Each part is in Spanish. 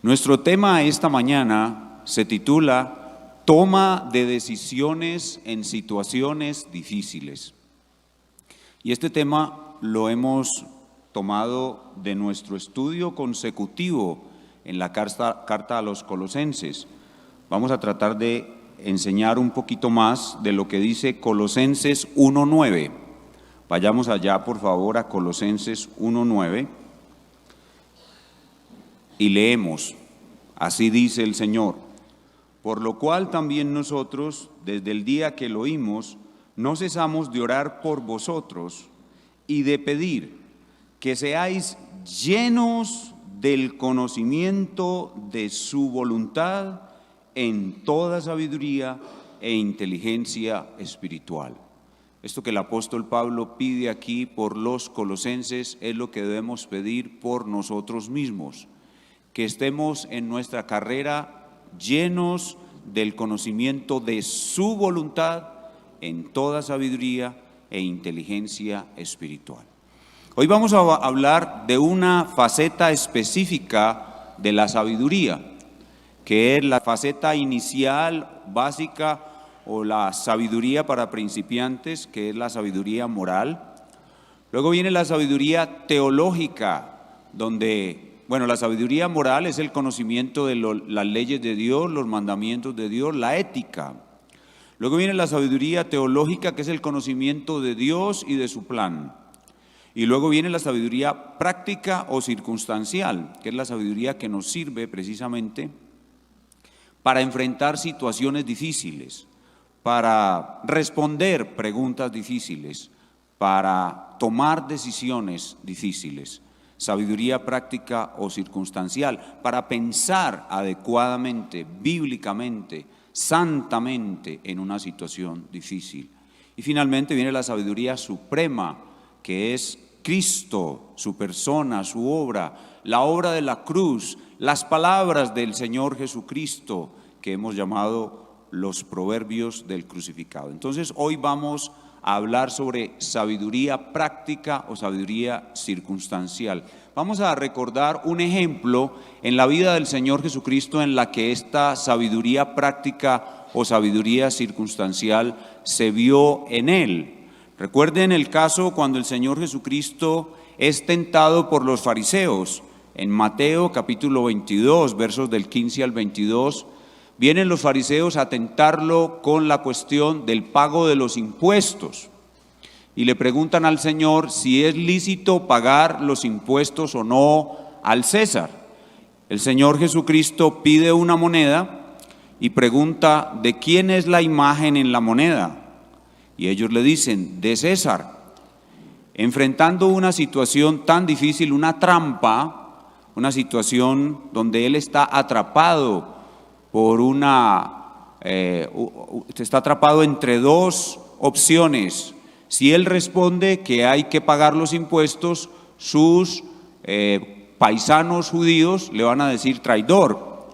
Nuestro tema esta mañana se titula Toma de decisiones en situaciones difíciles. Y este tema lo hemos tomado de nuestro estudio consecutivo en la carta a los Colosenses. Vamos a tratar de enseñar un poquito más de lo que dice Colosenses 1:9. Vayamos allá, por favor, a Colosenses 1:9 y leemos. Así dice el Señor: por lo cual también nosotros, desde el día que lo oímos, no cesamos de orar por vosotros y de pedir que seáis llenos del conocimiento de su voluntad en toda sabiduría e inteligencia espiritual. Esto que el apóstol Pablo pide aquí por los colosenses es lo que debemos pedir por nosotros mismos, que estemos en nuestra carrera llenos del conocimiento de su voluntad en toda sabiduría e inteligencia espiritual. Hoy vamos a hablar de una faceta específica de la sabiduría, que es la faceta inicial, básica, o la sabiduría para principiantes, que es la sabiduría moral. Luego viene la sabiduría teológica, donde la sabiduría moral es el conocimiento de las leyes de Dios, los mandamientos de Dios, la ética. Luego viene la sabiduría teológica, que es el conocimiento de Dios y de su plan. Y luego viene la sabiduría práctica o circunstancial, que es la sabiduría que nos sirve precisamente para enfrentar situaciones difíciles, para responder preguntas difíciles, para tomar decisiones difíciles. Sabiduría práctica o circunstancial, para pensar adecuadamente, bíblicamente, santamente en una situación difícil. Y finalmente viene la sabiduría suprema, que es Cristo, su persona, su obra, la obra de la cruz, las palabras del Señor Jesucristo, que hemos llamado los proverbios del crucificado. Entonces hoy vamos a hablar sobre sabiduría práctica o sabiduría circunstancial. Vamos a recordar un ejemplo en la vida del Señor Jesucristo en la que esta sabiduría práctica o sabiduría circunstancial se vio en Él. Recuerden el caso cuando el Señor Jesucristo es tentado por los fariseos. En Mateo capítulo 22, versos del 15 al 22, vienen los fariseos a tentarlo con la cuestión del pago de los impuestos y le preguntan al Señor si es lícito pagar los impuestos o no al César. El Señor Jesucristo pide una moneda y pregunta: ¿de quién es la imagen en la moneda? Y ellos le dicen: de César. Enfrentando una situación tan difícil, una trampa, una situación donde él está atrapado por está atrapado entre dos opciones. Si él responde que hay que pagar los impuestos, sus paisanos judíos le van a decir traidor.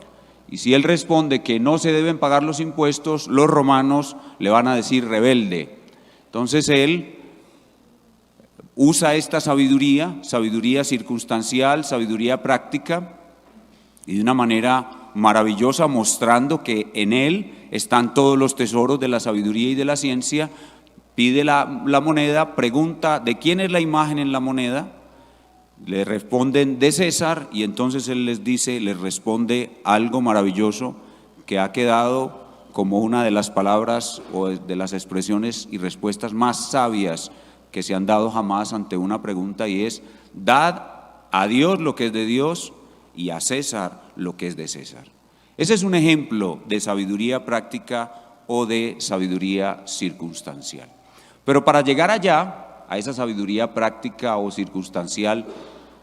Y si él responde que no se deben pagar los impuestos, los romanos le van a decir rebelde. Entonces él usa esta sabiduría circunstancial, sabiduría práctica, y de una manera maravillosa, mostrando que en él están todos los tesoros de la sabiduría y de la ciencia. Pide la moneda, pregunta: ¿de quién es la imagen en la moneda? Le responden: de César. Y entonces él les responde algo maravilloso que ha quedado como una de las palabras o de las expresiones y respuestas más sabias que se han dado jamás ante una pregunta, y es: dad a Dios lo que es de Dios y a César lo que es de César. Ese es un ejemplo de sabiduría práctica o de sabiduría circunstancial. Pero para llegar allá, a esa sabiduría práctica o circunstancial,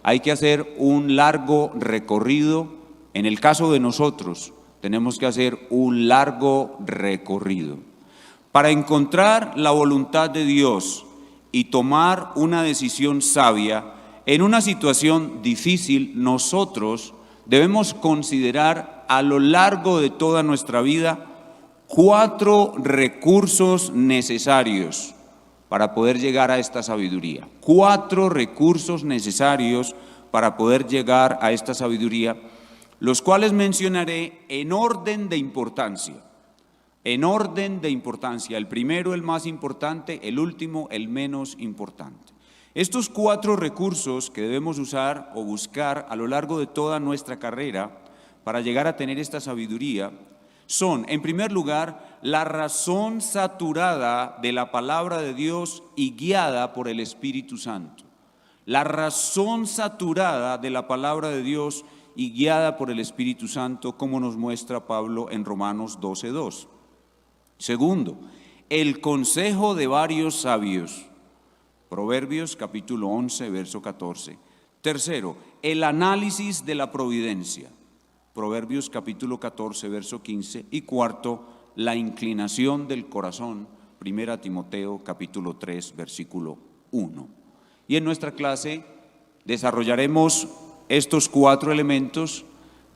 hay que hacer un largo recorrido. En el caso de nosotros, tenemos que hacer un largo recorrido para encontrar la voluntad de Dios y tomar una decisión sabia en una situación difícil. Nosotros debemos considerar a lo largo de toda nuestra vida 4 recursos necesarios para poder llegar a esta sabiduría. 4 recursos necesarios para poder llegar a esta sabiduría. los cuales mencionaré en orden de importancia. En orden de importancia, el primero el más importante, el último el menos importante. Estos 4 recursos que debemos usar o buscar a lo largo de toda nuestra carrera para llegar a tener esta sabiduría son, en primer lugar, la razón saturada de la palabra de Dios y guiada por el Espíritu Santo. La razón saturada de la palabra de Dios y guiada por el Espíritu Santo, como nos muestra Pablo en Romanos 12:2. Segundo, el consejo de varios sabios. Proverbios capítulo 11, verso 14. Tercero, el análisis de la providencia. Proverbios capítulo 14, verso 15. Y cuarto, la inclinación del corazón. Primera Timoteo capítulo 3, versículo 1. Y en nuestra clase desarrollaremos estos 4 elementos,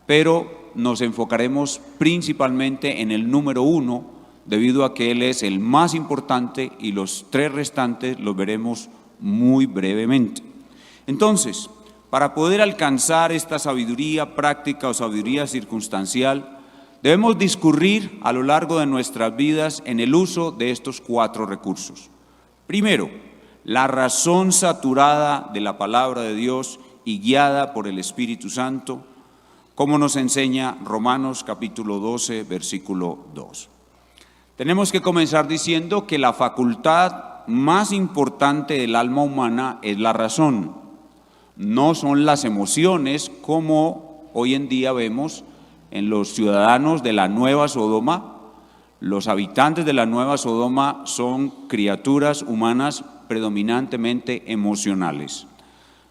pero nos enfocaremos principalmente en el número 1, debido a que él es el más importante y los 3 restantes los veremos muy brevemente. Entonces, para poder alcanzar esta sabiduría práctica o sabiduría circunstancial, debemos discurrir a lo largo de nuestras vidas en el uso de estos 4 recursos. Primero, la razón saturada de la palabra de Dios y guiada por el Espíritu Santo, como nos enseña Romanos capítulo 12, versículo 2. Tenemos que comenzar diciendo que la facultad más importante del alma humana es la razón. No son las emociones, como hoy en día vemos en los ciudadanos de la Nueva Sodoma. Los habitantes de la Nueva Sodoma son criaturas humanas predominantemente emocionales.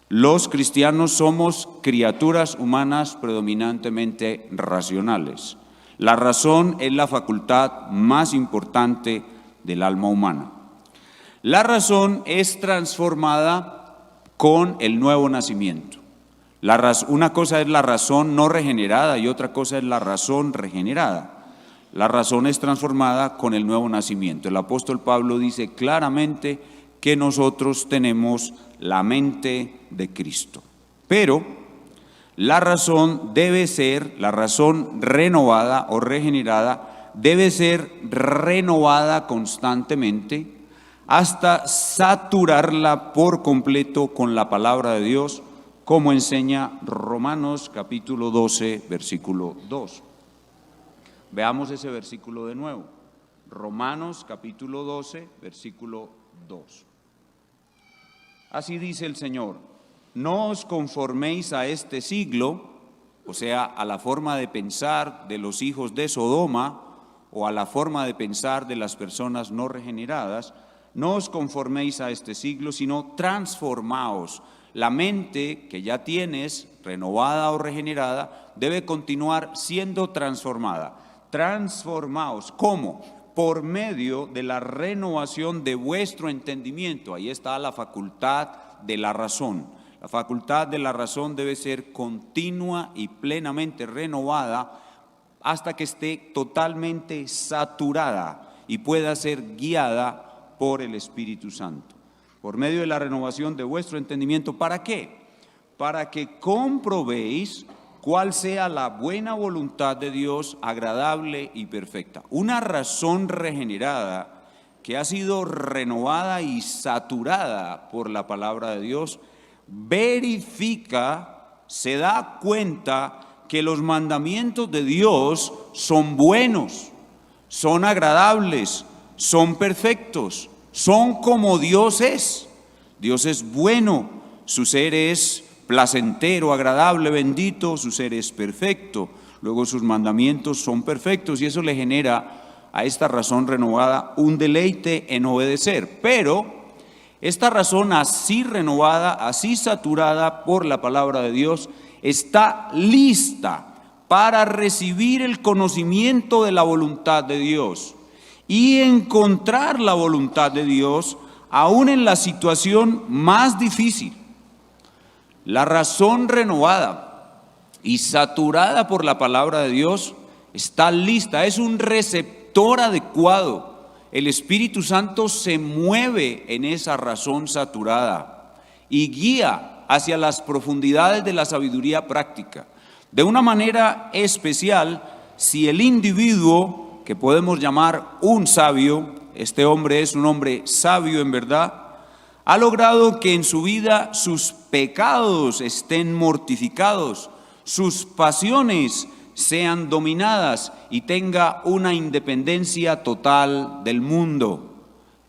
Los cristianos somos criaturas humanas predominantemente racionales. La razón es la facultad más importante del alma humana. La razón es transformada con el nuevo nacimiento. Una cosa es la razón no regenerada y otra cosa es la razón regenerada. La razón es transformada con el nuevo nacimiento. El apóstol Pablo dice claramente que nosotros tenemos la mente de Cristo. Pero la razón renovada o regenerada, debe ser renovada constantemente hasta saturarla por completo con la palabra de Dios, como enseña Romanos capítulo 12, versículo 2. Veamos ese versículo de nuevo. Romanos capítulo 12, versículo 2. Así dice el Señor: no os conforméis a este siglo, o sea, a la forma de pensar de los hijos de Sodoma o a la forma de pensar de las personas no regeneradas. No os conforméis a este siglo, sino transformaos. La mente que ya tienes, renovada o regenerada, debe continuar siendo transformada. Transformaos. ¿Cómo? Por medio de la renovación de vuestro entendimiento. Ahí está la facultad de la razón. La facultad de la razón debe ser continua y plenamente renovada hasta que esté totalmente saturada y pueda ser guiada por el Espíritu Santo. Por medio de la renovación de vuestro entendimiento, ¿para qué? Para que comprobéis cuál sea la buena voluntad de Dios, agradable y perfecta. Una razón regenerada que ha sido renovada y saturada por la palabra de Dios, verifica, se da cuenta que los mandamientos de Dios son buenos, son agradables, son perfectos, son como Dios es. Dios es bueno, su ser es placentero, agradable, bendito, su ser es perfecto. Luego sus mandamientos son perfectos y eso le genera a esta razón renovada un deleite en obedecer. Pero esta razón así renovada, así saturada por la palabra de Dios, está lista para recibir el conocimiento de la voluntad de Dios y encontrar la voluntad de Dios aún en la situación más difícil. La razón renovada y saturada por la palabra de Dios está lista, es un receptor adecuado. El Espíritu Santo se mueve en esa razón saturada y guía hacia las profundidades de la sabiduría práctica. De una manera especial, si el individuo que podemos llamar un sabio, este hombre es un hombre sabio en verdad, ha logrado que en su vida sus pecados estén mortificados, sus pasiones sean dominadas y tenga una independencia total del mundo,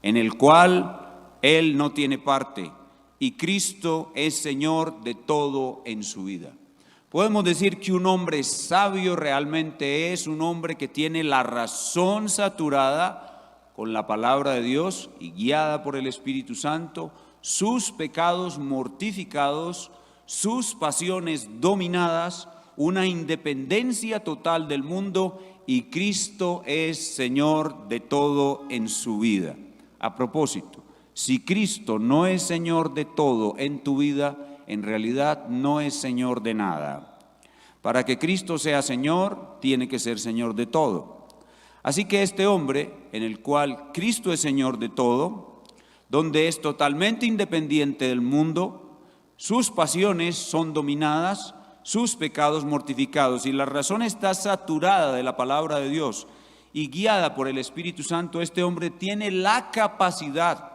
en el cual él no tiene parte y Cristo es Señor de todo en su vida. Podemos decir que un hombre sabio realmente es un hombre que tiene la razón saturada con la palabra de Dios y guiada por el Espíritu Santo, sus pecados mortificados, sus pasiones dominadas, una independencia total del mundo y Cristo es Señor de todo en su vida. A propósito, si Cristo no es Señor de todo en tu vida, en realidad no es Señor de nada. Para que Cristo sea Señor, tiene que ser Señor de todo. Así que este hombre, en el cual Cristo es Señor de todo, donde es totalmente independiente del mundo, sus pasiones son dominadas, sus pecados mortificados, y la razón está saturada de la palabra de Dios y guiada por el Espíritu Santo, este hombre tiene la capacidad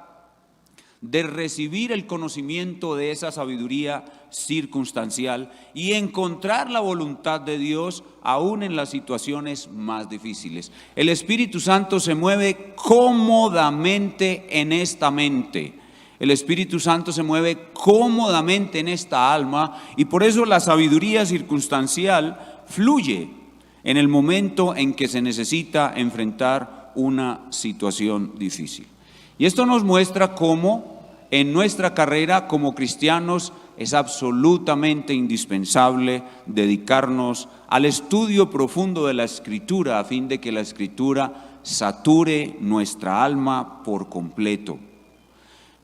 de recibir el conocimiento de esa sabiduría circunstancial y encontrar la voluntad de Dios aún en las situaciones más difíciles. El Espíritu Santo se mueve cómodamente en esta mente. El Espíritu Santo se mueve cómodamente en esta alma y por eso la sabiduría circunstancial fluye en el momento en que se necesita enfrentar una situación difícil. Y esto nos muestra cómo en nuestra carrera como cristianos es absolutamente indispensable dedicarnos al estudio profundo de la Escritura a fin de que la Escritura sature nuestra alma por completo.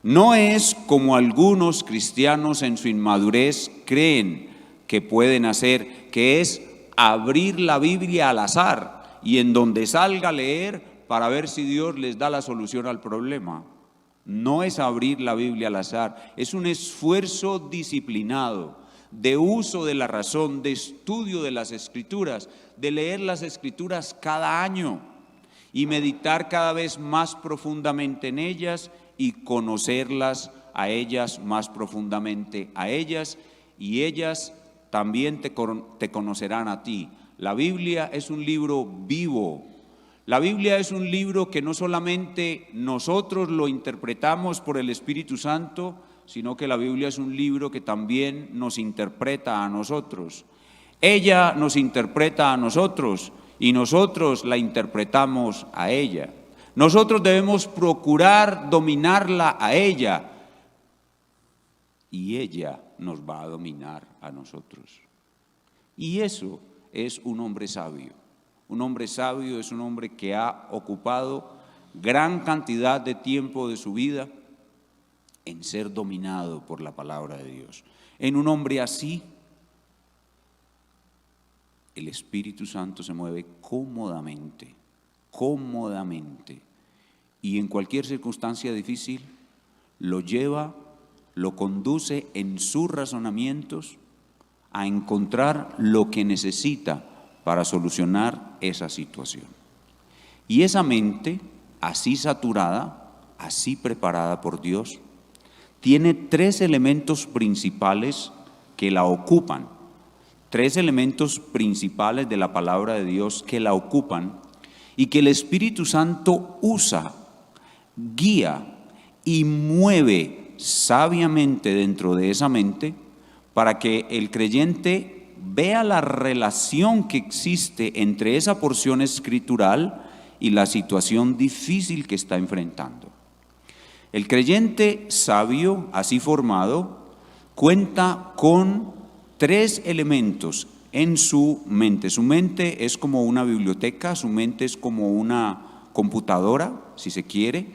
No es como algunos cristianos en su inmadurez creen que pueden hacer, que es abrir la Biblia al azar y en donde salga a leer para ver si Dios les da la solución al problema. No es abrir la Biblia al azar, es un esfuerzo disciplinado de uso de la razón, de estudio de las Escrituras, de leer las Escrituras cada año y meditar cada vez más profundamente en ellas y conocerlas a ellas más profundamente a ellas, y ellas también te conocerán a ti. La Biblia es un libro vivo. La Biblia es un libro que no solamente nosotros lo interpretamos por el Espíritu Santo, sino que la Biblia es un libro que también nos interpreta a nosotros. Ella nos interpreta a nosotros y nosotros la interpretamos a ella. Nosotros debemos procurar dominarla a ella y ella nos va a dominar a nosotros. Y eso es un hombre sabio. Un hombre sabio es un hombre que ha ocupado gran cantidad de tiempo de su vida en ser dominado por la palabra de Dios. En un hombre así, el Espíritu Santo se mueve cómodamente, y en cualquier circunstancia difícil lo lleva, lo conduce en sus razonamientos a encontrar lo que necesita para solucionar esa situación. Y esa mente, así saturada, así preparada por Dios, tiene tres elementos principales que la ocupan, tres elementos principales de la palabra de Dios que la ocupan y que el Espíritu Santo usa, guía y mueve sabiamente dentro de esa mente para que el creyente vea la relación que existe entre esa porción escritural y la situación difícil que está enfrentando. El creyente sabio, así formado, cuenta con tres elementos en su mente. Su mente es como una biblioteca, su mente es como una computadora, si se quiere,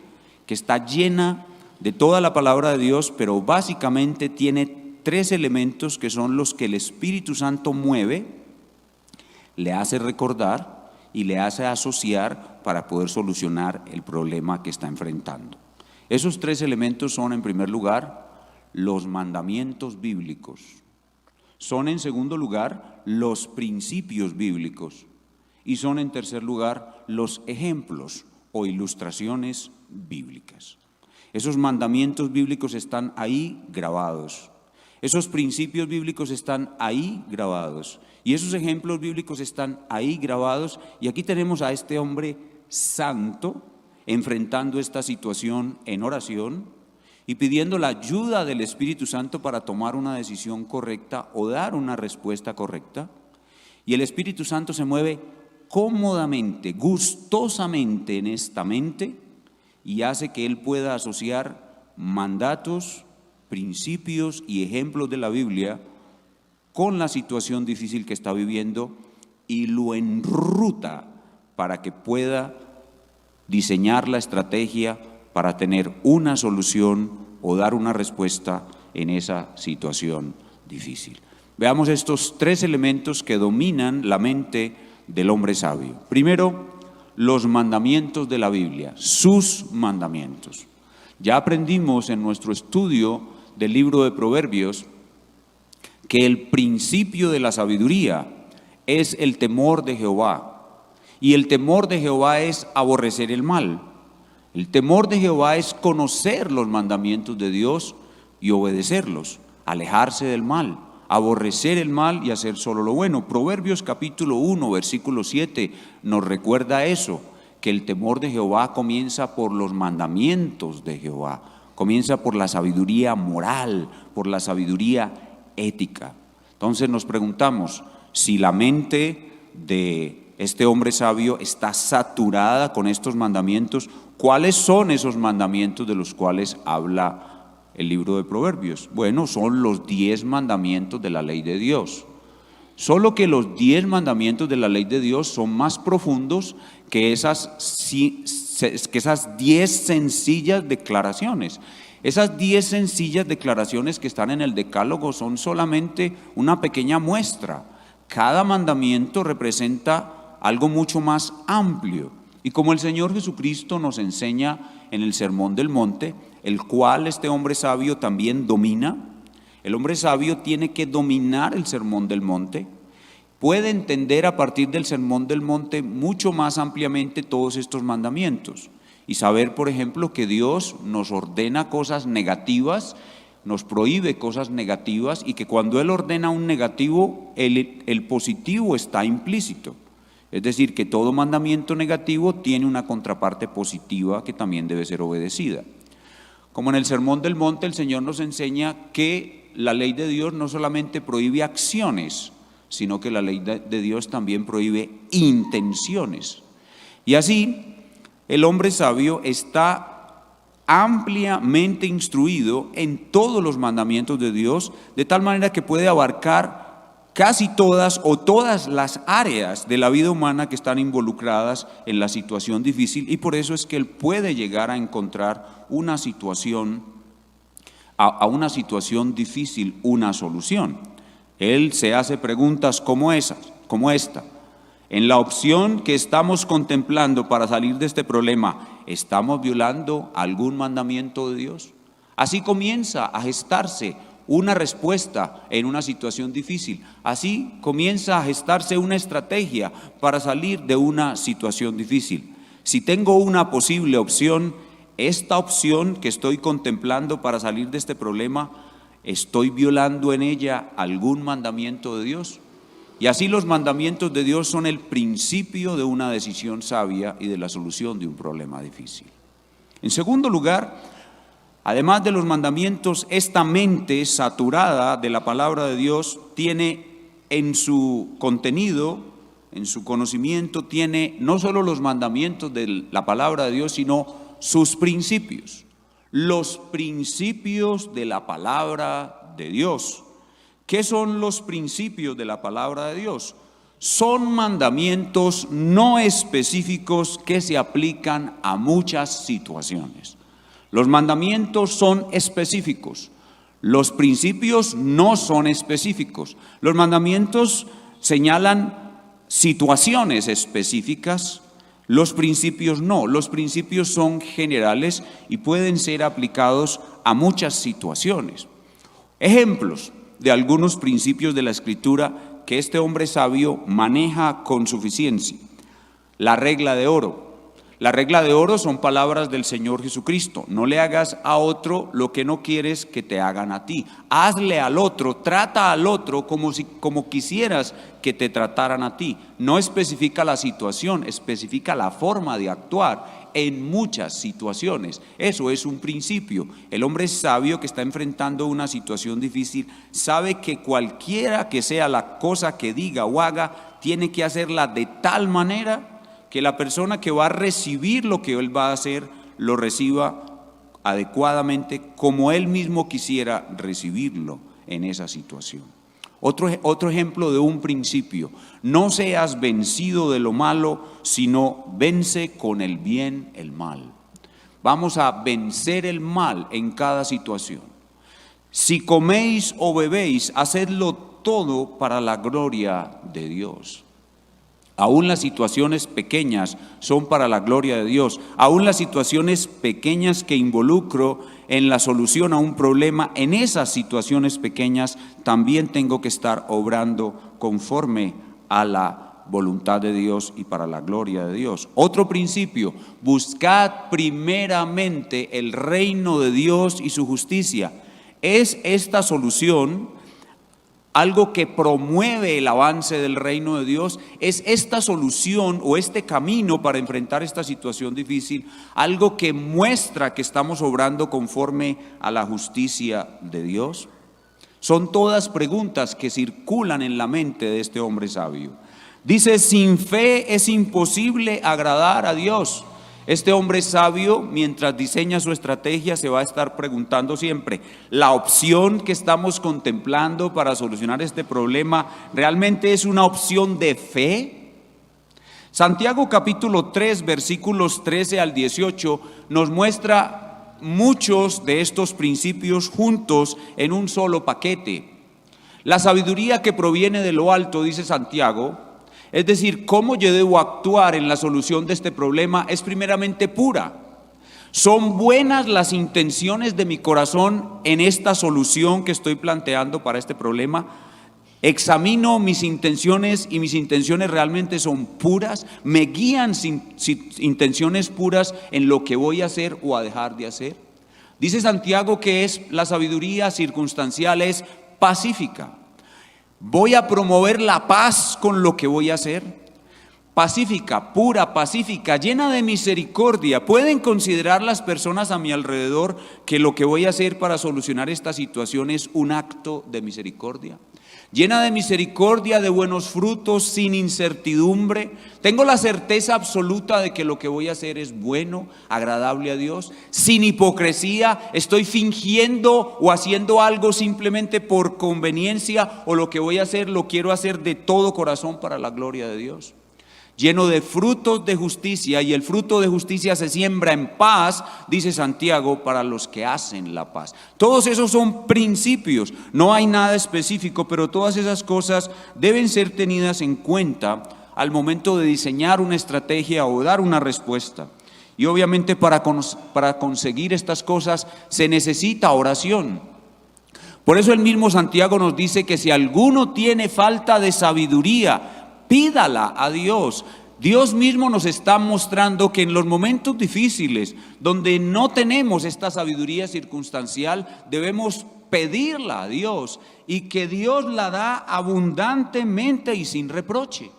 que está llena de toda la palabra de Dios, pero básicamente tiene tres elementos que son los que el Espíritu Santo mueve, le hace recordar y le hace asociar para poder solucionar el problema que está enfrentando. Esos tres elementos son, en primer lugar, los mandamientos bíblicos. Son en segundo lugar los principios bíblicos y son en tercer lugar los ejemplos o ilustraciones bíblicas. Esos mandamientos bíblicos están ahí grabados. Esos principios bíblicos están ahí grabados y esos ejemplos bíblicos están ahí grabados. Y aquí tenemos a este hombre santo enfrentando esta situación en oración y pidiendo la ayuda del Espíritu Santo para tomar una decisión correcta o dar una respuesta correcta. Y el Espíritu Santo se mueve cómodamente, gustosamente en esta mente y hace que él pueda asociar mandatos, principios y ejemplos de la Biblia con la situación difícil que está viviendo y lo enruta para que pueda diseñar la estrategia para tener una solución o dar una respuesta en esa situación difícil. Veamos estos tres elementos que dominan la mente del hombre sabio. Primero, los mandamientos de la Biblia, sus mandamientos. Ya aprendimos en nuestro estudio del libro de Proverbios que el principio de la sabiduría es el temor de Jehová, y el temor de Jehová es aborrecer el mal. El temor de Jehová es conocer los mandamientos de Dios y obedecerlos, alejarse del mal, aborrecer el mal y hacer solo lo bueno. Proverbios capítulo 1, versículo 7 nos recuerda eso, que el temor de Jehová comienza por los mandamientos de Jehová. Comienza por la sabiduría moral, por la sabiduría ética. Entonces nos preguntamos si la mente de este hombre sabio está saturada con estos mandamientos. ¿Cuáles son esos mandamientos de los cuales habla el libro de Proverbios? Bueno, son los 10 mandamientos de la ley de Dios. Solo que los 10 mandamientos de la ley de Dios son más profundos que esas 10 sencillas declaraciones. Esas 10 sencillas declaraciones que están en el Decálogo son solamente una pequeña muestra. Cada mandamiento representa algo mucho más amplio. Y como el Señor Jesucristo nos enseña en el Sermón del Monte, el cual este hombre sabio también domina, el hombre sabio tiene que dominar el Sermón del Monte, puede entender a partir del Sermón del Monte mucho más ampliamente todos estos mandamientos y saber, por ejemplo, que Dios nos ordena cosas negativas, nos prohíbe cosas negativas y que cuando Él ordena un negativo, el positivo está implícito. Es decir, que todo mandamiento negativo tiene una contraparte positiva que también debe ser obedecida. Como en el Sermón del Monte, el Señor nos enseña que la ley de Dios no solamente prohíbe acciones, sino que la ley de Dios también prohíbe intenciones. Y así, el hombre sabio está ampliamente instruido en todos los mandamientos de Dios, de tal manera que puede abarcar casi todas o todas las áreas de la vida humana que están involucradas en la situación difícil, y por eso es que él puede llegar a encontrar una situación, a una situación difícil, una solución. Él se hace preguntas como esta: en la opción que estamos contemplando para salir de este problema, ¿estamos violando algún mandamiento de Dios? Así comienza a gestarse una respuesta en una situación difícil. Así comienza a gestarse una estrategia para salir de una situación difícil. Si tengo una posible opción, esta opción que estoy contemplando para salir de este problema, ¿estoy violando en ella algún mandamiento de Dios? Y así los mandamientos de Dios son el principio de una decisión sabia y de la solución de un problema difícil. En segundo lugar, además de los mandamientos, esta mente saturada de la palabra de Dios tiene en su contenido, en su conocimiento, tiene no solo los mandamientos de la palabra de Dios, sino sus principios. Los principios de la palabra de Dios. ¿Qué son los principios de la palabra de Dios? Son mandamientos no específicos que se aplican a muchas situaciones. Los mandamientos son específicos, los principios no son específicos. Los mandamientos señalan situaciones específicas, los principios no. Los principios son generales y pueden ser aplicados a muchas situaciones. Ejemplos: de algunos principios de la Escritura que este hombre sabio maneja con suficiencia. La regla de oro. La regla de oro son palabras del Señor Jesucristo. No le hagas a otro lo que no quieres que te hagan a ti. Hazle al otro, trata al otro como quisieras que te trataran a ti. No especifica la situación, especifica la forma de actuar en muchas situaciones. Eso es un principio. El hombre sabio que está enfrentando una situación difícil sabe que cualquiera que sea la cosa que diga o haga, tiene que hacerla de tal manera que la persona que va a recibir lo que él va a hacer, lo reciba adecuadamente como él mismo quisiera recibirlo en esa situación. Otro ejemplo de un principio: no seas vencido de lo malo, sino vence con el bien el mal. Vamos a vencer el mal en cada situación. Si coméis o bebéis, hacedlo todo para la gloria de Dios. Aún las situaciones pequeñas son para la gloria de Dios. Aún las situaciones pequeñas que involucro en la solución a un problema, en esas situaciones pequeñas también tengo que estar obrando conforme a la voluntad de Dios y para la gloria de Dios. Otro principio: buscad primeramente el reino de Dios y su justicia. Es esta solución algo que promueve el avance del reino de Dios. Es esta solución o este camino para enfrentar esta situación difícil, algo que muestra que estamos obrando conforme a la justicia de Dios. Son todas preguntas que circulan en la mente de este hombre sabio. Dice: sin fe es imposible agradar a Dios. Este hombre sabio, mientras diseña su estrategia, se va a estar preguntando siempre: ¿la opción que estamos contemplando para solucionar este problema realmente es una opción de fe? Santiago capítulo 3, versículos 13 al 18 nos muestra muchos de estos principios juntos en un solo paquete. La sabiduría que proviene de lo alto, dice Santiago, es decir, cómo yo debo actuar en la solución de este problema, es primeramente pura. Son buenas las intenciones de mi corazón en esta solución que estoy planteando para este problema. Examino mis intenciones y mis intenciones realmente son puras. Me guían sin intenciones puras en lo que voy a hacer o a dejar de hacer. Dice Santiago que la sabiduría circunstancial es pacífica. Voy a promover la paz con lo que voy a hacer. Pacífica, pura, pacífica, llena de misericordia. ¿Pueden considerar las personas a mi alrededor que lo que voy a hacer para solucionar esta situación es un acto de misericordia? Llena de misericordia, de buenos frutos, sin incertidumbre. Tengo la certeza absoluta de que lo que voy a hacer es bueno, agradable a Dios. Sin hipocresía, estoy fingiendo o haciendo algo simplemente por conveniencia, o lo que voy a hacer lo quiero hacer de todo corazón para la gloria de Dios. Lleno de frutos de justicia, y el fruto de justicia se siembra en paz, dice Santiago, para los que hacen la paz. Todos esos son principios, no hay nada específico, pero todas esas cosas deben ser tenidas en cuenta al momento de diseñar una estrategia o dar una respuesta. Y obviamente para conseguir estas cosas se necesita oración. Por eso el mismo Santiago nos dice que si alguno tiene falta de sabiduría, pídala a Dios. Dios mismo nos está mostrando que en los momentos difíciles, donde no tenemos esta sabiduría circunstancial, debemos pedirla a Dios, y que Dios la da abundantemente y sin reproche.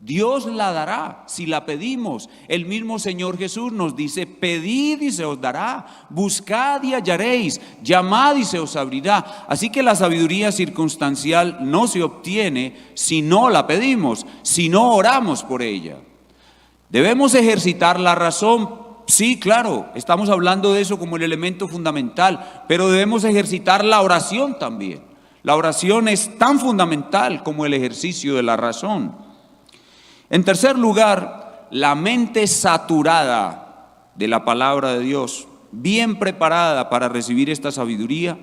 Dios la dará si la pedimos. El mismo Señor Jesús nos dice: pedid y se os dará, buscad y hallaréis, llamad y se os abrirá. Así que la sabiduría circunstancial no se obtiene si no la pedimos, si no oramos por ella. Debemos ejercitar la razón. Sí, claro, estamos hablando de eso como el elemento fundamental, pero debemos ejercitar la oración también. La oración es tan fundamental como el ejercicio de la razón. En tercer lugar, la mente saturada de la palabra de Dios, bien preparada para recibir esta sabiduría,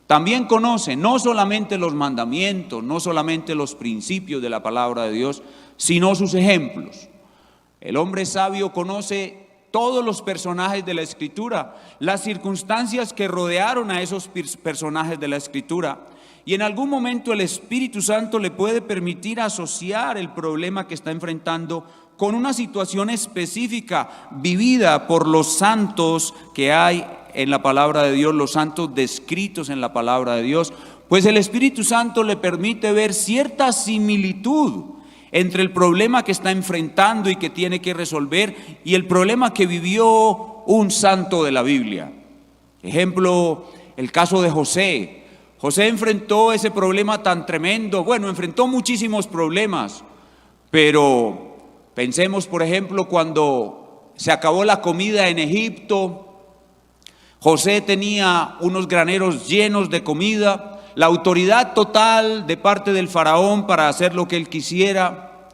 también conoce no solamente los mandamientos, no solamente los principios de la palabra de Dios, sino sus ejemplos. El hombre sabio conoce todos los personajes de la Escritura, las circunstancias que rodearon a esos personajes de la Escritura, Y en algún momento el Espíritu Santo le puede permitir asociar el problema que está enfrentando con una situación específica vivida por los santos que hay en la palabra de Dios, los santos descritos en la palabra de Dios. Pues el Espíritu Santo le permite ver cierta similitud entre el problema que está enfrentando y que tiene que resolver y el problema que vivió un santo de la Biblia. Ejemplo, el caso de José. José enfrentó ese problema tan tremendo. Bueno, enfrentó muchísimos problemas, pero pensemos, por ejemplo, cuando se acabó la comida en Egipto. José tenía unos graneros llenos de comida, la autoridad total de parte del faraón para hacer lo que él quisiera.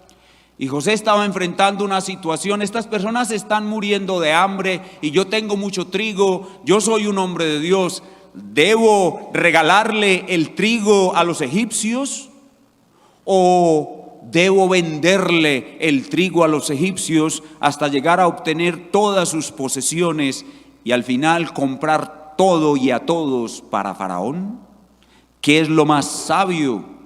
Y José estaba enfrentando una situación: estas personas están muriendo de hambre y yo tengo mucho trigo, yo soy un hombre de Dios, ¿debo regalarle el trigo a los egipcios o debo venderle el trigo a los egipcios hasta llegar a obtener todas sus posesiones y al final comprar todo y a todos para Faraón? ¿Qué es lo más sabio?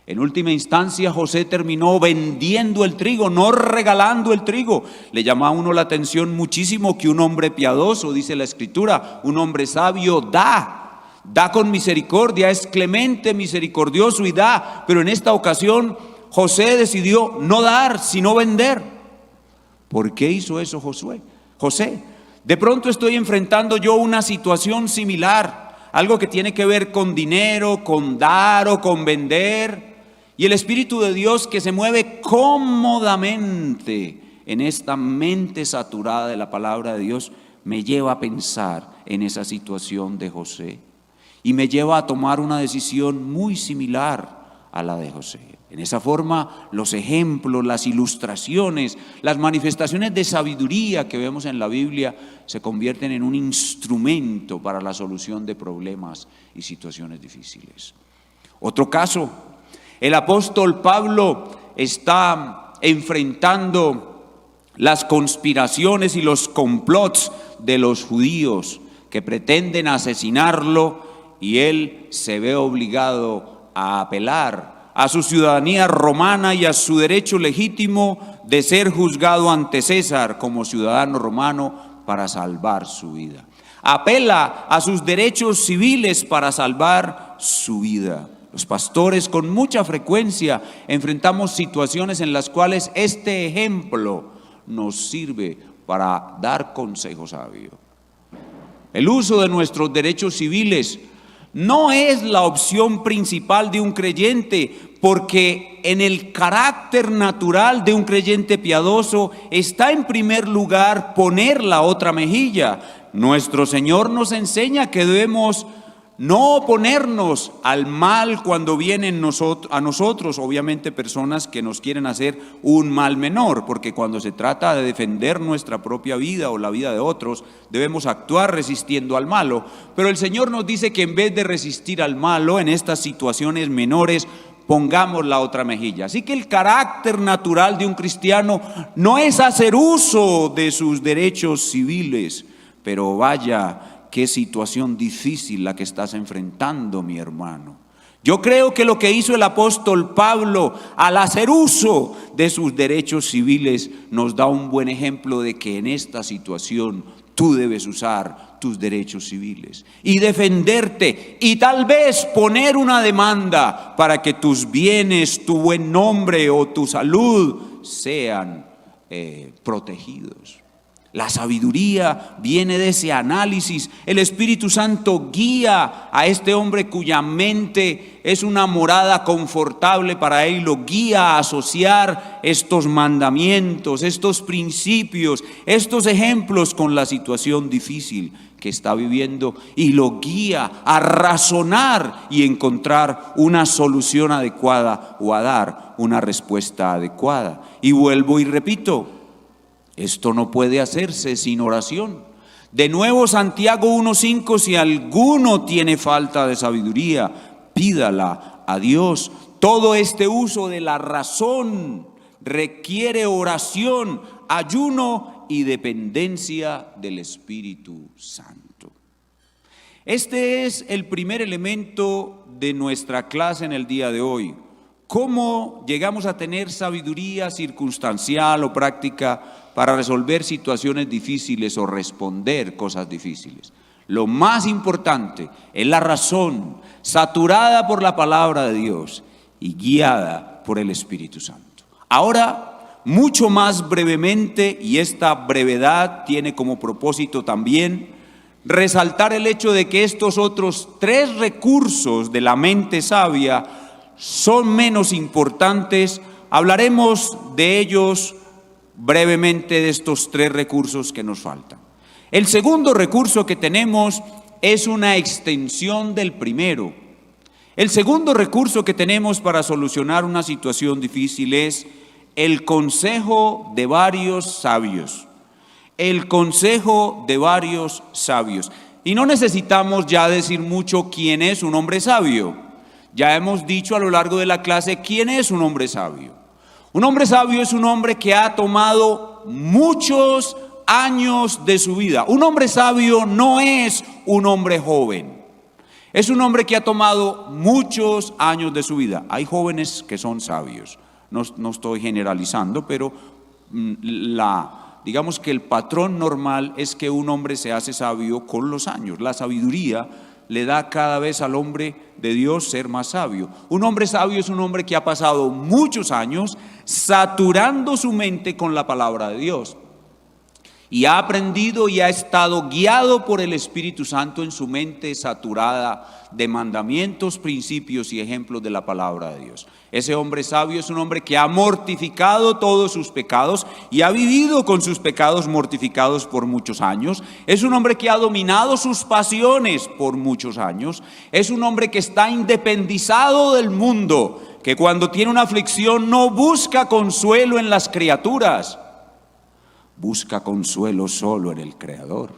En última instancia, José terminó vendiendo el trigo, no regalando el trigo. Le llama a uno la atención muchísimo que un hombre piadoso, dice la Escritura, un hombre sabio da con misericordia, es clemente, misericordioso y da. Pero en esta ocasión José decidió no dar, sino vender. ¿Por qué hizo eso José? De pronto estoy enfrentando yo una situación similar, algo que tiene que ver con dinero, con dar o con vender. Y el Espíritu de Dios, que se mueve cómodamente en esta mente saturada de la palabra de Dios, me lleva a pensar en esa situación de José y me lleva a tomar una decisión muy similar a la de José. En esa forma, los ejemplos, las ilustraciones, las manifestaciones de sabiduría que vemos en la Biblia se convierten en un instrumento para la solución de problemas y situaciones difíciles. Otro caso: el apóstol Pablo está enfrentando las conspiraciones y los complots de los judíos que pretenden asesinarlo, y él se ve obligado a apelar a su ciudadanía romana y a su derecho legítimo de ser juzgado ante César como ciudadano romano para salvar su vida. Apela a sus derechos civiles para salvar su vida. Los pastores con mucha frecuencia enfrentamos situaciones en las cuales este ejemplo nos sirve para dar consejo sabio. El uso de nuestros derechos civiles no es la opción principal de un creyente, porque en el carácter natural de un creyente piadoso está en primer lugar poner la otra mejilla. Nuestro Señor nos enseña que debemos no oponernos al mal cuando vienen a nosotros, obviamente personas que nos quieren hacer un mal menor, porque cuando se trata de defender nuestra propia vida o la vida de otros, debemos actuar resistiendo al malo. Pero el Señor nos dice que en vez de resistir al malo en estas situaciones menores, pongamos la otra mejilla. Así que el carácter natural de un cristiano no es hacer uso de sus derechos civiles, pero vaya, qué situación difícil la que estás enfrentando, mi hermano. Yo creo que lo que hizo el apóstol Pablo al hacer uso de sus derechos civiles nos da un buen ejemplo de que en esta situación tú debes usar tus derechos civiles y defenderte y tal vez poner una demanda para que tus bienes, tu buen nombre o tu salud sean protegidos. La sabiduría viene de ese análisis. El Espíritu Santo guía a este hombre cuya mente es una morada confortable para él, lo guía a asociar estos mandamientos, estos principios, estos ejemplos con la situación difícil que está viviendo, y lo guía a razonar y encontrar una solución adecuada o a dar una respuesta adecuada. Y vuelvo y repito, esto no puede hacerse sin oración. De nuevo, Santiago 1:5, si alguno tiene falta de sabiduría, pídala a Dios. Todo este uso de la razón requiere oración, ayuno y dependencia del Espíritu Santo. Este es el primer elemento de nuestra clase en el día de hoy. ¿Cómo llegamos a tener sabiduría circunstancial o práctica para resolver situaciones difíciles o responder cosas difíciles? Lo más importante es la razón, saturada por la palabra de Dios y guiada por el Espíritu Santo. Ahora, mucho más brevemente, y esta brevedad tiene como propósito también resaltar el hecho de que estos otros 3 recursos de la mente sabia son menos importantes. Hablaremos de ellos brevemente, de estos 3 recursos que nos faltan. El segundo recurso que tenemos es una extensión del primero. El segundo recurso que tenemos para solucionar una situación difícil es el consejo de varios sabios. El consejo de varios sabios. Y no necesitamos ya decir mucho quién es un hombre sabio. Ya hemos dicho a lo largo de la clase quién es un hombre sabio. Un hombre sabio es un hombre que ha tomado muchos años de su vida. Un hombre sabio no es un hombre joven. Es un hombre que ha tomado muchos años de su vida. Hay jóvenes que son sabios. No estoy generalizando, pero digamos que el patrón normal es que un hombre se hace sabio con los años. La sabiduría le da cada vez al hombre de Dios ser más sabio. Un hombre sabio es un hombre que ha pasado muchos años saturando su mente con la palabra de Dios. Y ha aprendido y ha estado guiado por el Espíritu Santo en su mente saturada de mandamientos, principios y ejemplos de la palabra de Dios. Ese hombre sabio es un hombre que ha mortificado todos sus pecados y ha vivido con sus pecados mortificados por muchos años. Es un hombre que ha dominado sus pasiones por muchos años. Es un hombre que está independizado del mundo, que cuando tiene una aflicción no busca consuelo en las criaturas, busca consuelo solo en el Creador.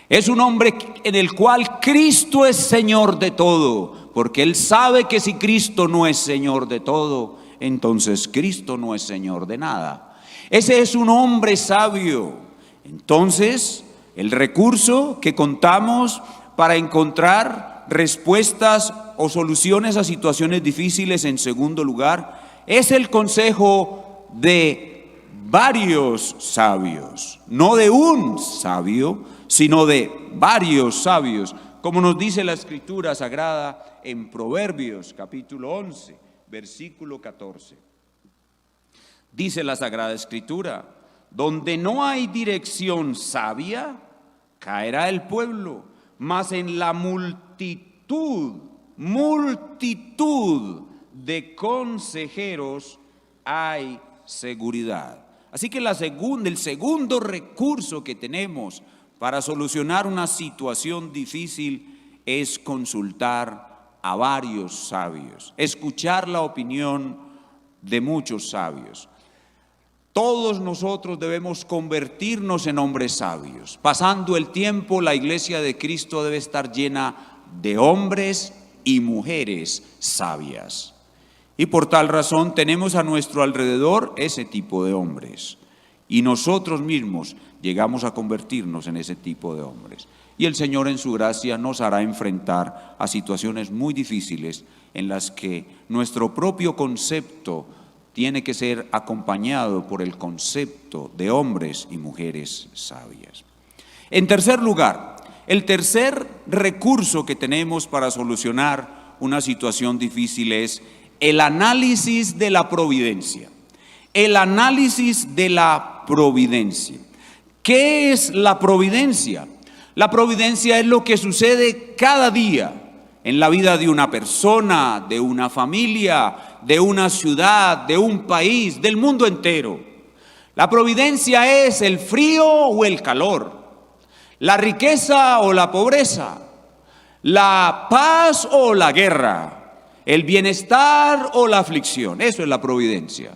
Es un hombre en el cual Cristo es Señor de todo, porque él sabe que si Cristo no es Señor de todo, entonces Cristo no es Señor de nada. Ese es un hombre sabio. Entonces, el recurso que contamos para encontrar respuestas o soluciones a situaciones difíciles, en segundo lugar, es el consejo de varios sabios, no de un sabio, sino de varios sabios, como nos dice la Escritura Sagrada en Proverbios capítulo 11, versículo 14. Dice la Sagrada Escritura: donde no hay dirección sabia, caerá el pueblo, mas en la multitud de consejeros hay seguridad. Así que el segundo recurso que tenemos para solucionar una situación difícil es consultar a varios sabios, escuchar la opinión de muchos sabios. Todos nosotros debemos convertirnos en hombres sabios. Pasando el tiempo, la iglesia de Cristo debe estar llena de hombres y mujeres sabias. Y por tal razón tenemos a nuestro alrededor ese tipo de hombres. Y nosotros mismos llegamos a convertirnos en ese tipo de hombres. Y el Señor en su gracia nos hará enfrentar a situaciones muy difíciles en las que nuestro propio concepto tiene que ser acompañado por el concepto de hombres y mujeres sabias. En tercer lugar, el tercer recurso que tenemos para solucionar una situación difícil es el análisis de la providencia. El análisis de la providencia. ¿Qué es la providencia? La providencia es lo que sucede cada día en la vida de una persona, de una familia, de una ciudad, de un país, del mundo entero. La providencia es el frío o el calor, la riqueza o la pobreza, la paz o la guerra, el bienestar o la aflicción. Eso es la providencia.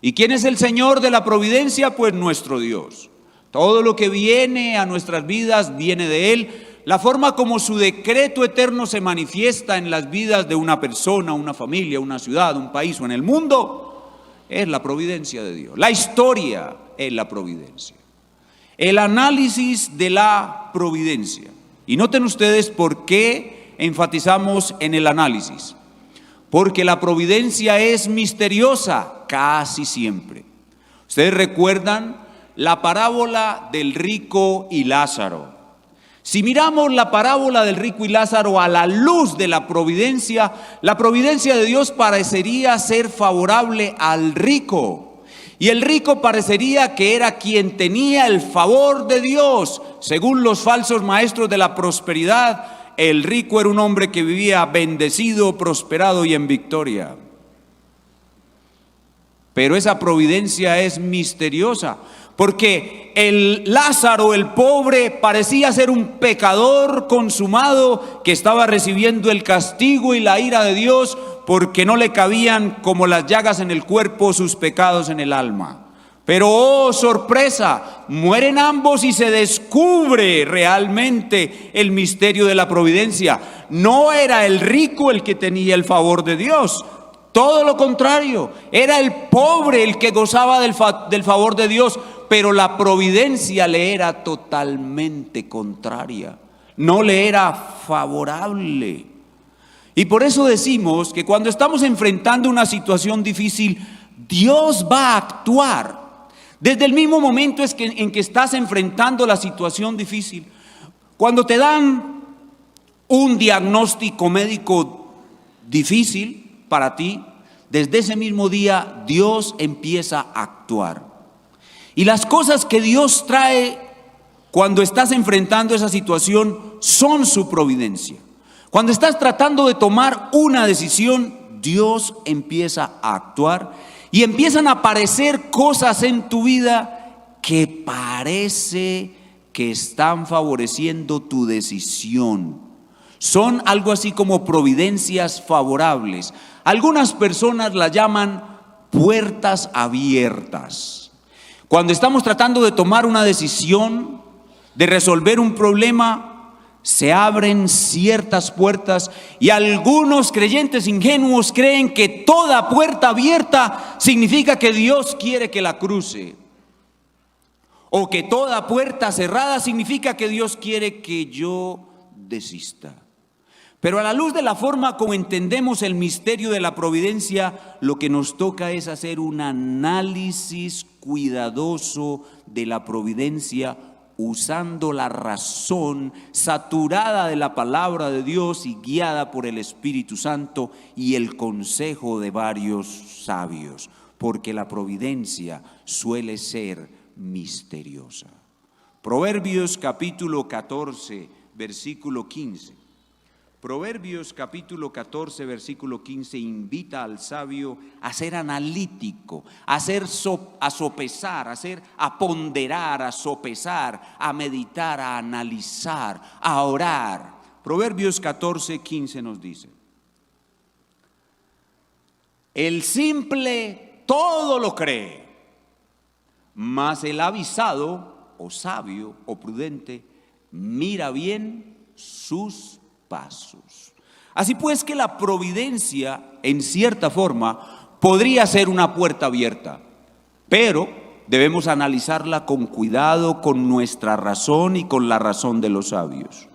¿Y quién es el Señor de la providencia? Pues nuestro Dios. Todo lo que viene a nuestras vidas viene de Él. La forma como su decreto eterno se manifiesta en las vidas de una persona, una familia, una ciudad, un país o en el mundo, es la providencia de Dios. La historia es la providencia. El análisis de la providencia. Y noten ustedes por qué qué enfatizamos en el análisis? Porque la providencia es misteriosa casi siempre. Ustedes recuerdan la parábola del rico y Lázaro. Si miramos la parábola del rico y Lázaro a la luz de la providencia de Dios parecería ser favorable al rico. Y el rico parecería que era quien tenía el favor de Dios. Según los falsos maestros de la prosperidad, el rico era un hombre que vivía bendecido, prosperado y en victoria. Pero esa providencia es misteriosa, porque el Lázaro, el pobre, parecía ser un pecador consumado que estaba recibiendo el castigo y la ira de Dios porque no le cabían como las llagas en el cuerpo sus pecados en el alma. Pero ¡oh, sorpresa! Mueren ambos y se descubre realmente el misterio de la providencia. No era el rico el que tenía el favor de Dios. Todo lo contrario, era el pobre el que gozaba del favor de Dios, pero la providencia le era totalmente contraria, no le era favorable. Y por eso decimos que cuando estamos enfrentando una situación difícil, Dios va a actuar. Desde el mismo momento en que estás enfrentando la situación difícil, cuando te dan un diagnóstico médico difícil para ti, desde ese mismo día Dios empieza a actuar. Y las cosas que Dios trae cuando estás enfrentando esa situación son su providencia. Cuando estás tratando de tomar una decisión, Dios empieza a actuar y empiezan a aparecer cosas en tu vida que parece que están favoreciendo tu decisión. Son algo así como providencias favorables. Algunas personas la llaman puertas abiertas. Cuando estamos tratando de tomar una decisión, de resolver un problema, se abren ciertas puertas y algunos creyentes ingenuos creen que toda puerta abierta significa que Dios quiere que la cruce. O que toda puerta cerrada significa que Dios quiere que yo desista. Pero a la luz de la forma como entendemos el misterio de la providencia, lo que nos toca es hacer un análisis cuidadoso de la providencia, usando la razón saturada de la palabra de Dios y guiada por el Espíritu Santo y el consejo de varios sabios, porque la providencia suele ser misteriosa. Proverbios capítulo 14, versículo 15. Proverbios capítulo 14, versículo 15 invita al sabio a ser analítico, a sopesar, a ponderar, a sopesar, a meditar, a analizar, a orar. Proverbios 14, 15 nos dice: el simple todo lo cree, mas el avisado o sabio o prudente mira bien sus pasos. Así pues que la providencia, en cierta forma, podría ser una puerta abierta, pero debemos analizarla con cuidado, con nuestra razón y con la razón de los sabios.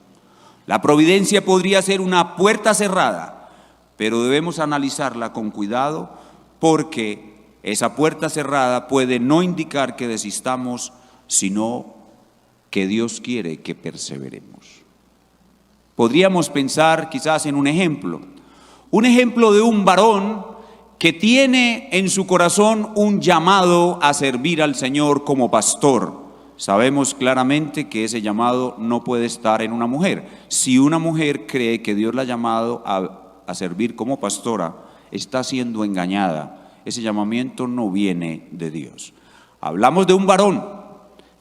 La providencia podría ser una puerta cerrada, pero debemos analizarla con cuidado, porque esa puerta cerrada puede no indicar que desistamos, sino que Dios quiere que perseveremos. Podríamos pensar quizás en un ejemplo de un varón que tiene en su corazón un llamado a servir al Señor como pastor. Sabemos claramente que ese llamado no puede estar en una mujer. Si una mujer cree que Dios la ha llamado a servir como pastora, está siendo engañada. Ese llamamiento no viene de Dios. Hablamos de un varón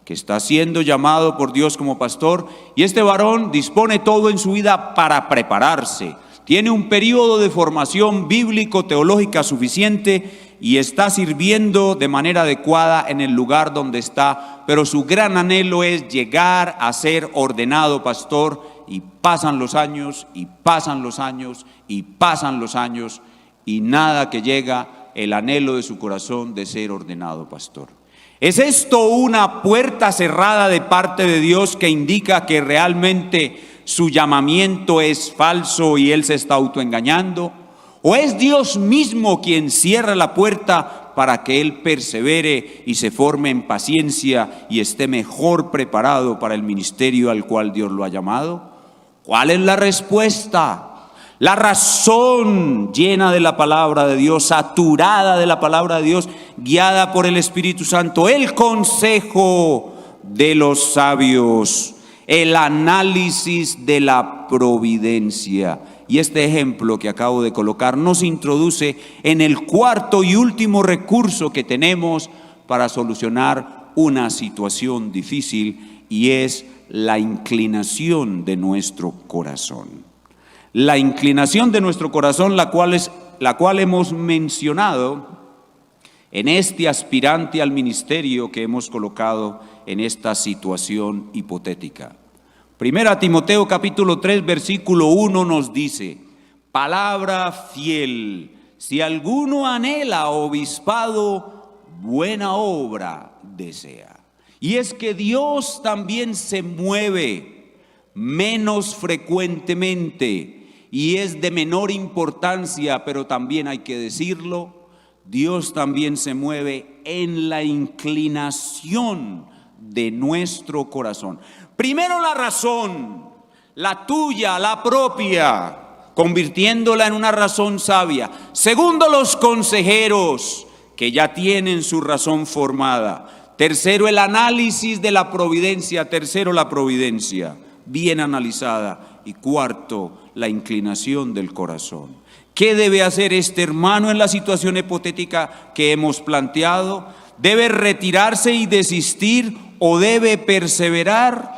que está siendo llamado por Dios como pastor, y este varón dispone todo en su vida para prepararse. Tiene un periodo de formación bíblico-teológica suficiente y está sirviendo de manera adecuada en el lugar donde está, pero su gran anhelo es llegar a ser ordenado pastor, y pasan los años, y pasan los años, y pasan los años, y nada que llega el anhelo de su corazón de ser ordenado pastor. ¿Es esto una puerta cerrada de parte de Dios que indica que realmente su llamamiento es falso y él se está autoengañando? ¿O es Dios mismo quien cierra la puerta para que él persevere y se forme en paciencia y esté mejor preparado para el ministerio al cual Dios lo ha llamado? ¿Cuál es la respuesta? La razón llena de la palabra de Dios, saturada de la palabra de Dios, guiada por el Espíritu Santo, el consejo de los sabios, el análisis de la providencia. Y este ejemplo que acabo de colocar nos introduce en el cuarto y último recurso que tenemos para solucionar una situación difícil, y es la inclinación de nuestro corazón. La inclinación de nuestro corazón, la cual hemos mencionado en este aspirante al ministerio que hemos colocado en esta situación hipotética. Primera Timoteo capítulo 3 versículo 1 nos dice: palabra fiel, si alguno anhela obispado, buena obra desea. Y es que Dios también se mueve menos frecuentemente y es de menor importancia, pero también hay que decirlo, Dios también se mueve en la inclinación de nuestro corazón. Primero la razón, la tuya, la propia, convirtiéndola en una razón sabia. Segundo, los consejeros que ya tienen su razón formada. Tercero, el análisis de la providencia. Tercero, la providencia bien analizada. Y cuarto, la inclinación del corazón. ¿Qué debe hacer este hermano en la situación hipotética que hemos planteado? ¿Debe retirarse y desistir o debe perseverar?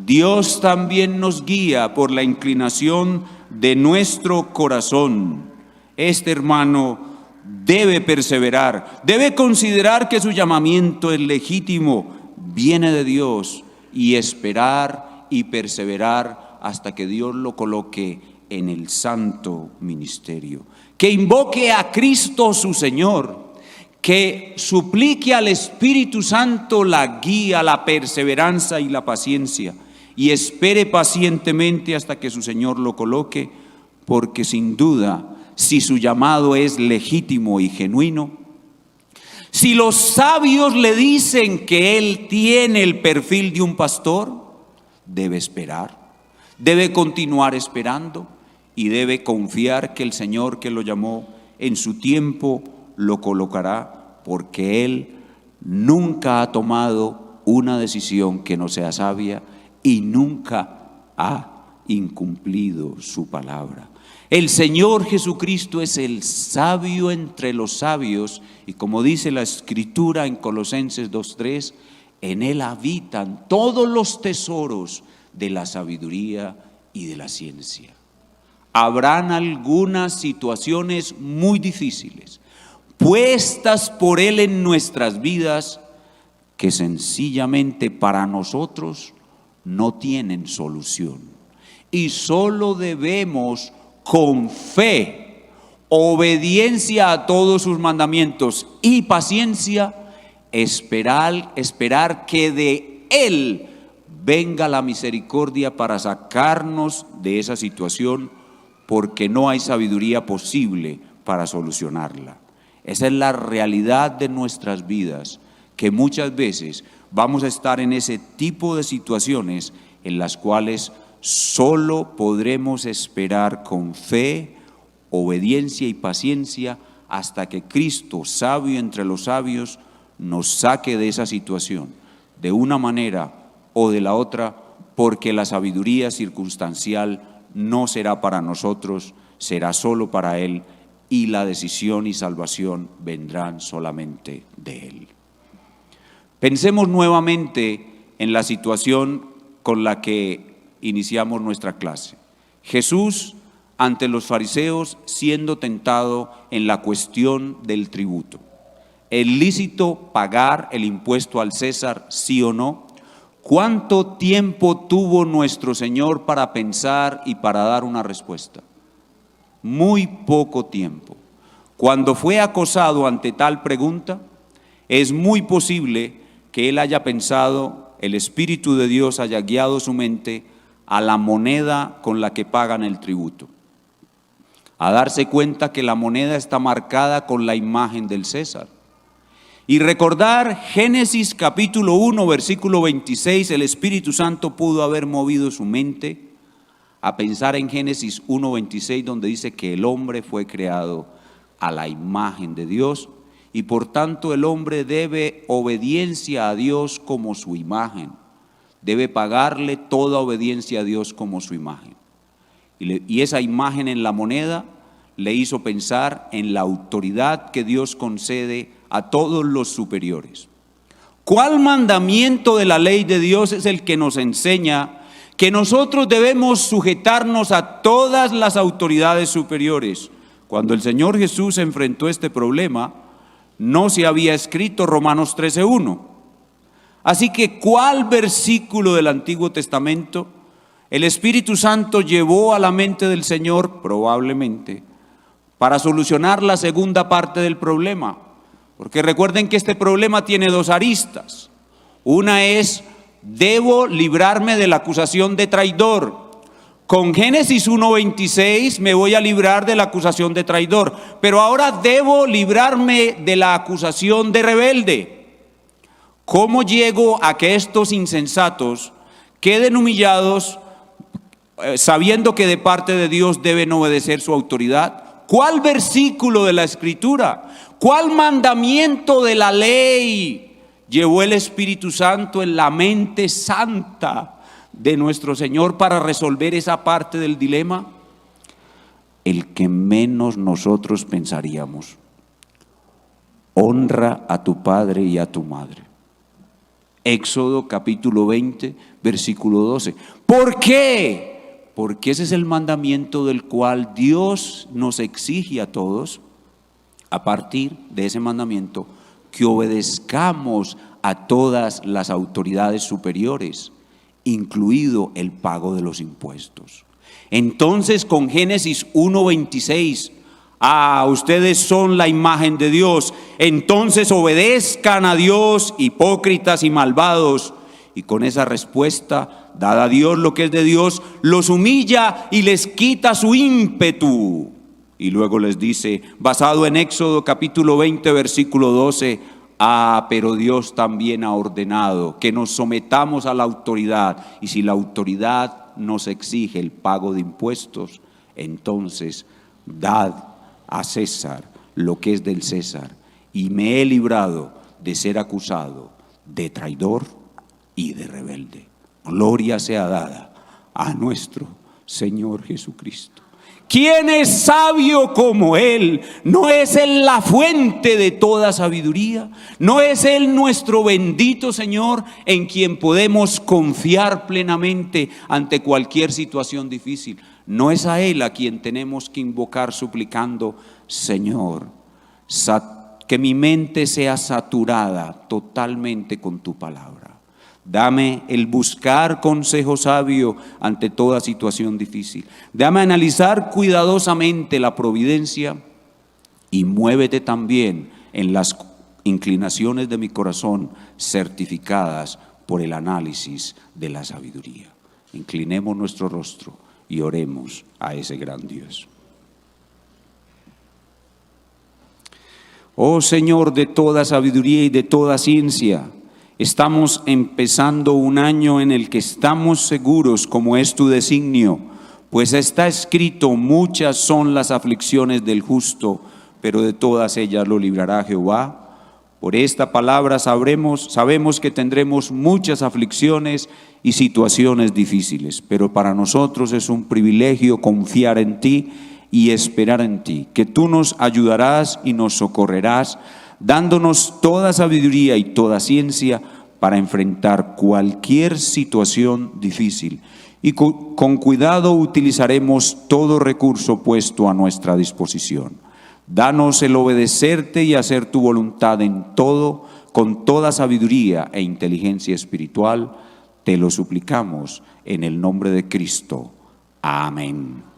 Dios también nos guía por la inclinación de nuestro corazón. Este hermano debe perseverar, debe considerar que su llamamiento es legítimo, viene de Dios, y esperar y perseverar hasta que Dios lo coloque en el santo ministerio. Que invoque a Cristo su Señor, que suplique al Espíritu Santo la guía, la perseverancia y la paciencia, y espere pacientemente hasta que su Señor lo coloque, porque sin duda, si su llamado es legítimo y genuino, si los sabios le dicen que él tiene el perfil de un pastor, debe esperar, debe continuar esperando y debe confiar que el Señor que lo llamó en su tiempo lo colocará, porque él nunca ha tomado una decisión que no sea sabia y nunca ha incumplido su palabra. El Señor Jesucristo es el sabio entre los sabios, y como dice la Escritura en Colosenses 2:3, en Él habitan todos los tesoros de la sabiduría y de la ciencia. Habrán algunas situaciones muy difíciles, puestas por Él en nuestras vidas, que sencillamente para nosotros no tienen solución. Y solo debemos, con fe, obediencia a todos sus mandamientos y paciencia, esperar que de Él venga la misericordia para sacarnos de esa situación, porque no hay sabiduría posible para solucionarla. Esa es la realidad de nuestras vidas, que muchas veces vamos a estar en ese tipo de situaciones en las cuales solo podremos esperar con fe, obediencia y paciencia hasta que Cristo, sabio entre los sabios, nos saque de esa situación de una manera o de la otra, porque la sabiduría circunstancial no será para nosotros, será solo para Él, y la decisión y salvación vendrán solamente de Él. Pensemos nuevamente en la situación con la que iniciamos nuestra clase. Jesús ante los fariseos siendo tentado en la cuestión del tributo. ¿Es lícito pagar el impuesto al César, sí o no? ¿Cuánto tiempo tuvo nuestro Señor para pensar y para dar una respuesta? Muy poco tiempo. Cuando fue acosado ante tal pregunta, es muy posible que él haya pensado, el Espíritu de Dios haya guiado su mente a la moneda con la que pagan el tributo, a darse cuenta que la moneda está marcada con la imagen del César. Y recordar Génesis capítulo 1, versículo 26, el Espíritu Santo pudo haber movido su mente a pensar en Génesis 1, 26, donde dice que el hombre fue creado a la imagen de Dios y por tanto el hombre debe obediencia a Dios como su imagen, debe pagarle toda obediencia a Dios como su imagen. Y esa imagen en la moneda le hizo pensar en la autoridad que Dios concede a todos los superiores. ¿Cuál mandamiento de la ley de Dios es el que nos enseña que nosotros debemos sujetarnos a todas las autoridades superiores? Cuando el Señor Jesús enfrentó este problema, no se había escrito Romanos 13:1. Así que, ¿cuál versículo del Antiguo Testamento el Espíritu Santo llevó a la mente del Señor? Probablemente para solucionar la segunda parte del problema. Porque recuerden que este problema tiene dos aristas. Una es, debo librarme de la acusación de traidor. Con Génesis 1:26 me voy a librar de la acusación de traidor, pero ahora debo librarme de la acusación de rebelde. ¿Cómo llego a que estos insensatos queden humillados sabiendo que de parte de Dios deben obedecer su autoridad? ¿Cuál versículo de la Escritura? ¿Cuál mandamiento de la ley llevó el Espíritu Santo en la mente santa de nuestro Señor para resolver esa parte del dilema? El que menos nosotros pensaríamos: honra a tu padre y a tu madre. Éxodo capítulo 20, versículo 12. ¿Por qué? Porque ese es el mandamiento del cual Dios nos exige a todos, a partir de ese mandamiento, que obedezcamos a todas las autoridades superiores, incluido el pago de los impuestos. Entonces, con Génesis 1:26, ustedes son la imagen de Dios, entonces obedezcan a Dios, hipócritas y malvados. Y con esa respuesta, dada a Dios lo que es de Dios, los humilla y les quita su ímpetu. Y luego les dice, basado en Éxodo capítulo 20, versículo 12, pero Dios también ha ordenado que nos sometamos a la autoridad. Y si la autoridad nos exige el pago de impuestos, entonces dad a César lo que es del César. Y me he librado de ser acusado de traidor y de rebelde. Gloria sea dada a nuestro Señor Jesucristo. ¿Quién es sabio como Él? ¿No es Él la fuente de toda sabiduría? ¿No es Él nuestro bendito Señor en quien podemos confiar plenamente ante cualquier situación difícil? ¿No es a Él a quien tenemos que invocar suplicando: Señor, que mi mente sea saturada totalmente con tu palabra? Dame el buscar consejo sabio ante toda situación difícil. Dame analizar cuidadosamente la providencia y muévete también en las inclinaciones de mi corazón certificadas por el análisis de la sabiduría. Inclinemos nuestro rostro y oremos a ese gran Dios. Oh Señor de toda sabiduría y de toda ciencia, estamos empezando un año en el que estamos seguros, como es tu designio, pues está escrito: muchas son las aflicciones del justo, pero de todas ellas lo librará Jehová. Por esta palabra sabemos que tendremos muchas aflicciones y situaciones difíciles, pero para nosotros es un privilegio confiar en ti y esperar en ti, que tú nos ayudarás y nos socorrerás, dándonos toda sabiduría y toda ciencia para enfrentar cualquier situación difícil. Y con cuidado utilizaremos todo recurso puesto a nuestra disposición. Danos el obedecerte y hacer tu voluntad en todo, con toda sabiduría e inteligencia espiritual. Te lo suplicamos en el nombre de Cristo. Amén.